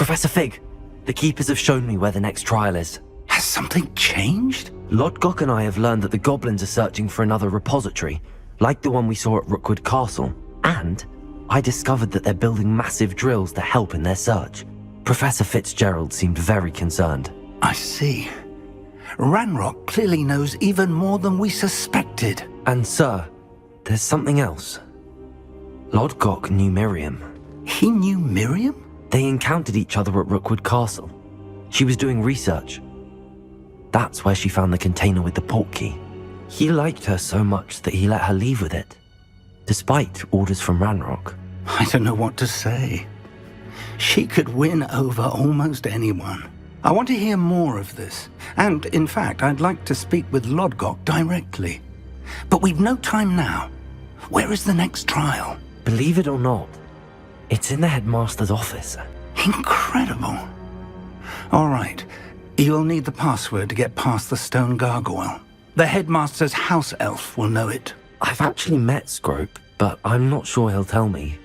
Professor Fig, the Keepers have shown me where the next trial is. Has something changed? Lodgok and I have learned that the goblins are searching for another repository, like the one we saw at Rookwood Castle. And I discovered that they're building massive drills to help in their search. Professor Fitzgerald seemed very concerned. I see. Ranrock clearly knows even more than we suspected. And sir, there's something else. Lodgok knew Miriam. He knew Miriam? They encountered each other at Rookwood Castle. She was doing research. That's where she found the container with the portkey. He liked her so much that he let her leave with it, despite orders from Ranrock. I don't know what to say. She could win over almost anyone. I want to hear more of this. And, in fact, I'd like to speak with Lodgok directly. But we've no time now. Where is the next trial? Believe it or not, it's in the headmaster's office. Incredible. All right. You'll need the password to get past the stone gargoyle. The headmaster's house elf will know it. I've actually met Scrope, but I'm not sure he'll tell me.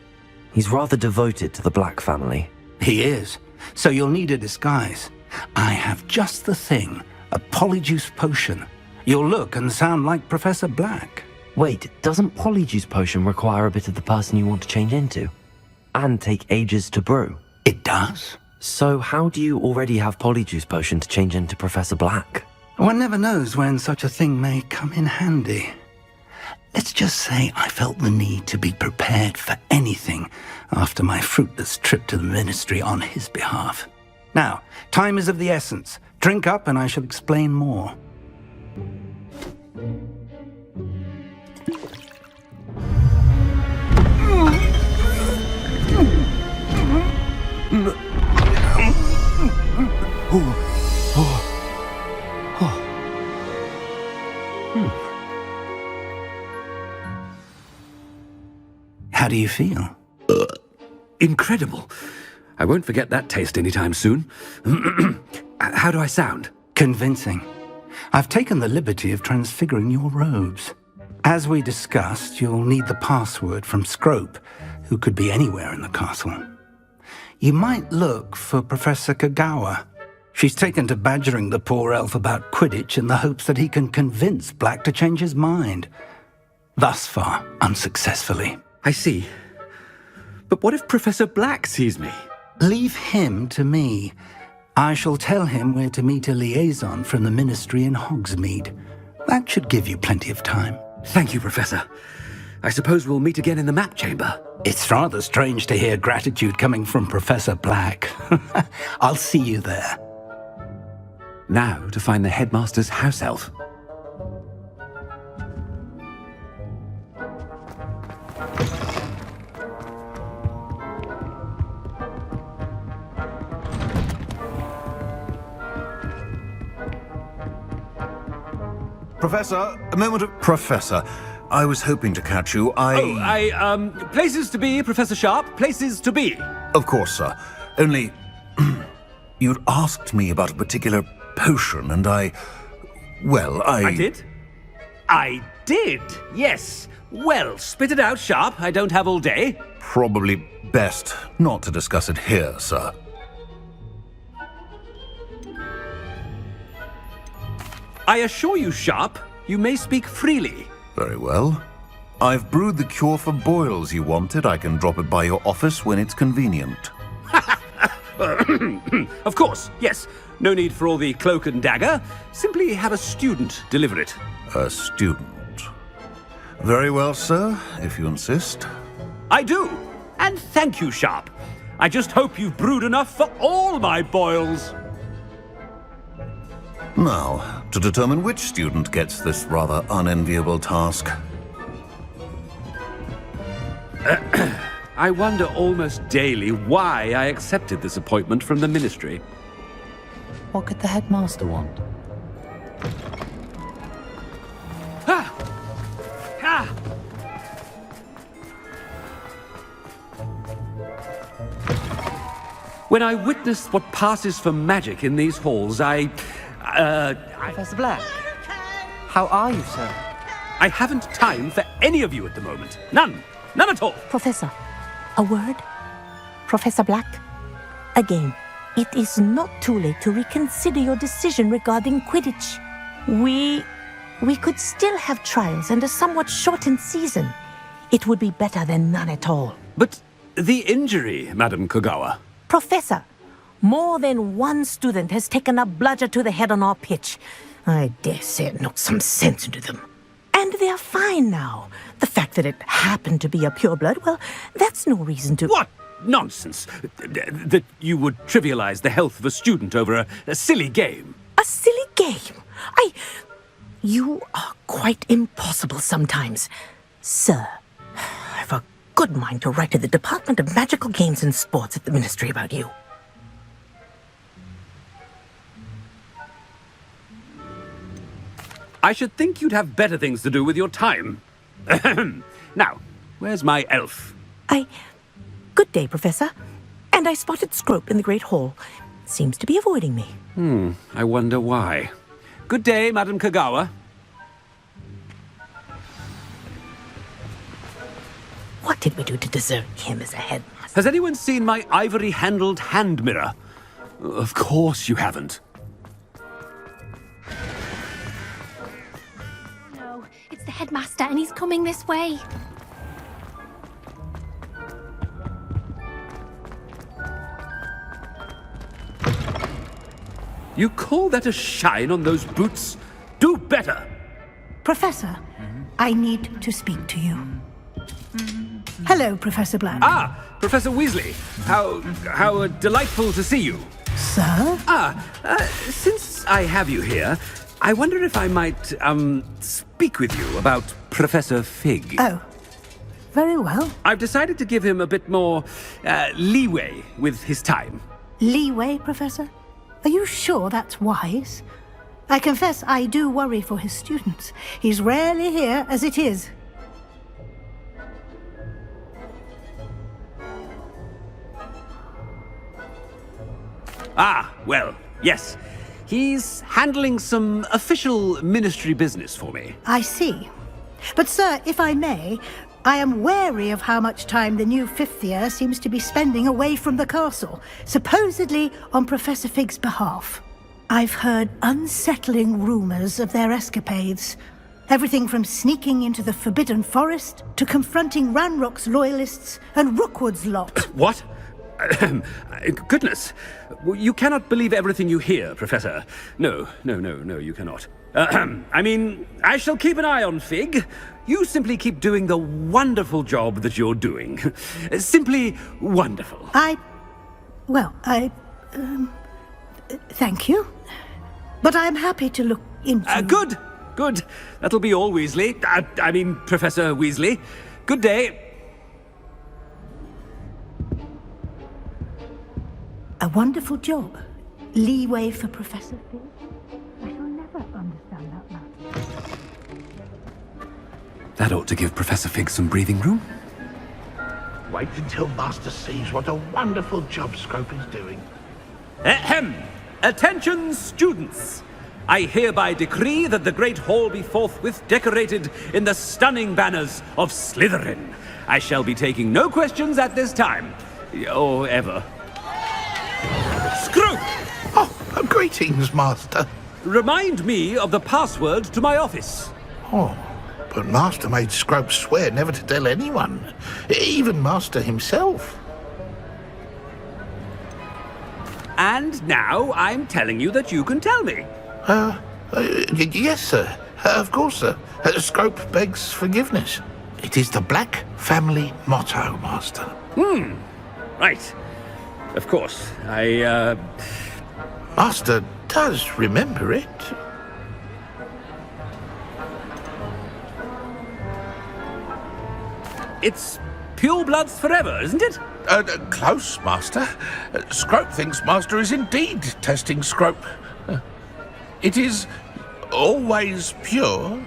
He's rather devoted to the Black family. He is. So you'll need a disguise. I have just the thing. A Polyjuice potion. You'll look and sound like Professor Black. Wait, doesn't Polyjuice potion require a bit of the person you want to change into? And take ages to brew? It does. So how do you already have Polyjuice potion to change into Professor Black? One never knows when such a thing may come in handy. Let's just say I felt the need to be prepared for anything after my fruitless trip to the Ministry on his behalf. Now, time is of the essence. Drink up and I shall explain more. How do you feel? Incredible. I won't forget that taste anytime soon. How do I sound? Convincing. I've taken the liberty of transfiguring your robes. As we discussed, you'll need the password from Scrope, who could be anywhere in the castle. You might look for Professor Kagawa. She's taken to badgering the poor elf about Quidditch in the hopes that he can convince Black to change his mind. Thus far, unsuccessfully. I see. But what if Professor Black sees me? Leave him to me. I shall tell him where to meet a liaison from the Ministry in Hogsmeade. That should give you plenty of time. Thank you, Professor. I suppose we'll meet again in the map chamber. It's rather strange to hear gratitude coming from Professor Black. I'll see you there. Now to find the headmaster's house elf. Professor, a moment of... Professor, I was hoping to catch you. Places to be, Professor Sharp. Places to be. Of course, sir. Only... you'd asked me about a particular potion, and I did? I did, yes. Well, spit it out, Sharp. I don't have all day. Probably best not to discuss it here, sir. I assure you, Sharp, you may speak freely. Very well. I've brewed the cure for boils you wanted. I can drop it by your office when it's convenient. Of course, yes. No need for all the cloak and dagger. Simply have a student deliver it. A student. Very well, sir, if you insist. I do. And thank you, Sharp. I just hope you've brewed enough for all my boils. Now, to determine which student gets this rather unenviable task. I wonder almost daily why I accepted this appointment from the Ministry. What could the headmaster want? Ha! Ha! When I witnessed what passes for magic in these halls, Professor Black, how are you, sir? I haven't time for any of you at the moment. None. None at all. Professor, a word? Professor Black? Again. it is not too late to reconsider your decision regarding Quidditch. We could still have trials and a somewhat shortened season. It would be better than none at all. But the injury, Madam Kogawa. Professor, more than one student has taken a bludger to the head on our pitch. I dare say it knocked some sense into them. And they're fine now. The fact that it happened to be a pureblood, well, that's no reason to... What nonsense! That you would trivialize the health of a student over a silly game. A silly game? You are quite impossible sometimes. Sir, I've a good mind to write to the Department of Magical Games and Sports at the Ministry about you. I should think you'd have better things to do with your time. Now, where's my elf? Good day, Professor. And I spotted Scrope in the Great Hall. Seems to be avoiding me. I wonder why. Good day, Madam Kogawa. What did we do to deserve him as a headmaster? Has anyone seen my ivory-handled hand mirror? Of course you haven't. No, it's the headmaster and he's coming this way. You call that a shine on those boots? Do better! Professor, I need to speak to you. Hello, Professor Black. Ah, Professor Weasley. How delightful to see you. Sir? Since I have you here, I wonder if I might, speak with you about Professor Fig. Oh, very well. I've decided to give him a bit more, leeway with his time. Leeway, Professor? Are you sure that's wise? I confess I do worry for his students. He's rarely here as it is. Ah, well, yes. He's handling some official ministry business for me. I see. But, sir, if I may, I am wary of how much time the new fifth year seems to be spending away from the castle, supposedly on Professor Fig's behalf. I've heard unsettling rumors of their escapades. Everything from sneaking into the Forbidden Forest to confronting Ranrock's loyalists and Rookwood's lot. What? Goodness. You cannot believe everything you hear, Professor. No, you cannot. I mean, I shall keep an eye on Fig. You simply keep doing the wonderful job that you're doing. Simply wonderful. Thank you. But I'm happy to look into... Good. That'll be all, Weasley. I mean, Professor Weasley. Good day. A wonderful job. Leeway for Professor Fig. I shall never understand that matter. That ought to give Professor Fig some breathing room. Wait until Master sees what a wonderful job Scrope is doing. Ahem! Attention, students! I hereby decree that the Great Hall be forthwith decorated in the stunning banners of Slytherin. I shall be taking no questions at this time. Or ever. Scrope! Oh, greetings, Master. Remind me of the password to my office. Oh, but Master made Scrope swear never to tell anyone, even Master himself. And now I'm telling you that you can tell me. Yes, sir. Of course, sir. Scrope begs forgiveness. It is the Black family motto, Master. Right. Of course, Master does remember it. It's purebloods forever, isn't it? Close, Master. Scrope thinks Master is indeed testing Scrope. It is always pure.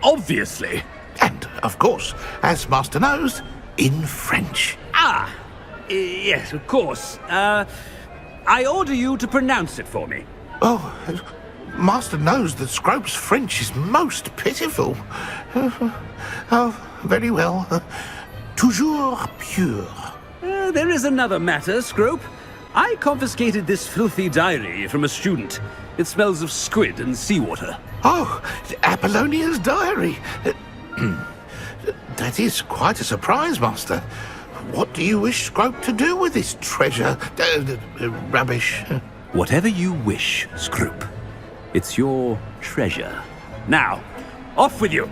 Obviously. And, of course, as Master knows, in French. Ah! Yes, of course. I order you to pronounce it for me. Oh, Master knows that Scrope's French is most pitiful. Oh, very well. Toujours pure. There is another matter, Scrope. I confiscated this filthy diary from a student. It smells of squid and seawater. Oh, Apollonia's diary. That is quite a surprise, Master. What do you wish Scrope to do with this treasure? Rubbish. Whatever you wish, Scroop. It's your treasure. Now, off with you!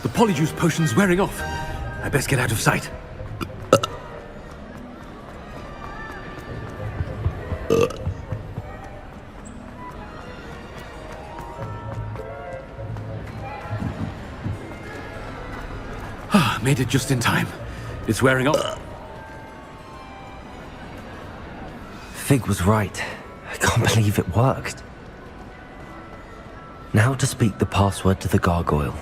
The Polyjuice potion's wearing off. I best get out of sight. Made it just in time. It's wearing off. Fig was right. I can't believe it worked. Now to speak the password to the gargoyle.